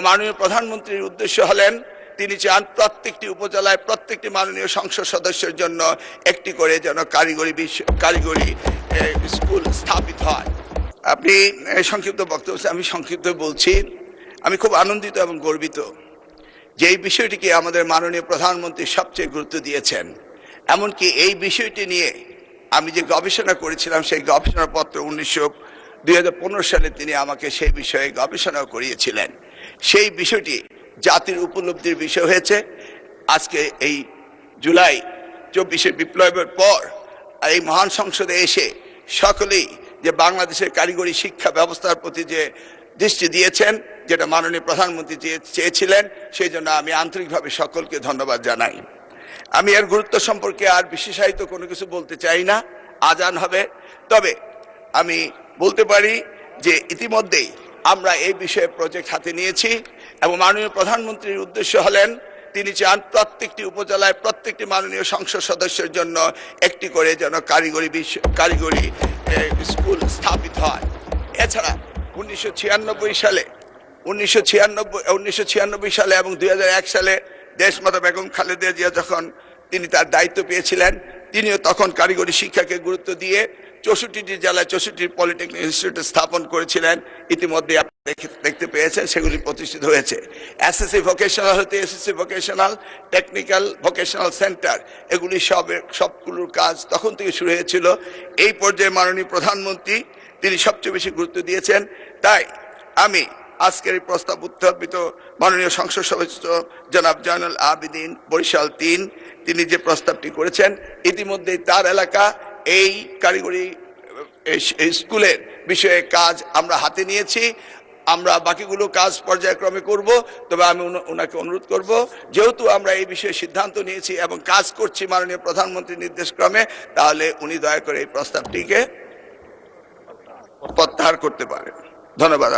মাননীয় প্রধানমন্ত্রীর উদ্দেশ্য হলেন তিনি চান প্রত্যেকটি উপজেলায় প্রত্যেকটি মাননীয় সংসদ সদস্যের জন্য একটি করে যেন কারিগরি স্কুল স্থাপিত হয়। আপনি সংক্ষিপ্ত বক্তব্য, আমি সংক্ষিপ্ত বলছি। আমি খুব আনন্দিত এবং গর্বিত যে এই বিষয়টিকে আমাদের মাননীয় প্রধানমন্ত্রী সবচেয়ে গুরুত্ব দিয়েছেন। এমনকি এই বিষয়টি নিয়ে আমি যে গবেষণা করেছিলাম সেই গবেষণাপত্র 2015 সালে তিনি আমাকে সেই বিষয়ে গবেষণা করিয়েছিলেন। সেই বিষয়টি জাতির উপলব্ধির বিষয় হয়েছে। আজকে এই জুলাই 24 বিপ্লবের পর এই মহান সংসদে এসে সকলেই যে বাংলাদেশের কারিগরি শিক্ষা ব্যবস্থার প্রতি যে দৃষ্টি দিয়েছেন, যেটা মাননীয় প্রধানমন্ত্রী চেয়েছিলেন, সেই জন্য আমি আন্তরিকভাবে সকলকে ধন্যবাদ জানাই। আমি এর গুরুত্ব সম্পর্কে আর বিশেষায়িত কোনো কিছু বলতে চাই না, আজান হবে। তবে আমি বলতে পারি যে ইতিমধ্যেই আমরা এই বিষয়ে প্রজেক্ট হাতে নিয়েছি এবং মাননীয় প্রধানমন্ত্রীর উদ্দেশ্য হলেন তিনি চান প্রত্যেকটি উপজেলায় প্রত্যেকটি মাননীয় সংসদ সদস্যের জন্য একটি করে যেন কারিগরি স্কুল স্থাপিত হয়। এছাড়া 1996 সালে এবং 2001 সালে দেশমাতা বেগম খালেদা জিয়া যখন তিনি তার দায়িত্ব পেয়েছিলেন, তিনিও তখন কারিগরি শিক্ষাকে গুরুত্ব দিয়ে 64টি জেলায় 64টি পলিটেকনিক ইনস্টিটিউট স্থাপন করেছিলেন। ইতিমধ্যে আপনি দেখতে পেয়েছেন সেগুলি প্রতিষ্ঠিত হয়েছে। এসএসসি ভোকেশনাল হতে SSC vocational, technical vocational centre, এগুলি সবগুলোর কাজ তখন থেকে শুরু হয়েছিল। এই পর্যায়ে মাননীয় প্রধানমন্ত্রী তিনি সবচেয়ে বেশি গুরুত্ব দিয়েছেন। তাই আমি আজকের এই প্রস্তাব উত্থাপিত মাননীয় সংসদ সদস্য জনাব জয়নুল আবেদিন বরিশাল 3 তিনি যে প্রস্তাবটি করেছেন, ইতিমধ্যেই তার এলাকা এই কারিগরি স্কুলের বিষয়ে কাজ আমরা হাতে নিয়েছি। আমরা বাকিগুলো কাজ পর্যায়ক্রমে করব। তবে আমি ওনাকে অনুরোধ করব, যেহেতু আমরা এই বিষয়ে সিদ্ধান্ত নিয়েছি এবং কাজ করছি মাননীয় প্রধানমন্ত্রীর নির্দেশক্রমে, তাহলে উনি দয়া করে এই প্রস্তাবটিকে প্রত্যাহার করতে পারেন। ধন্যবাদ।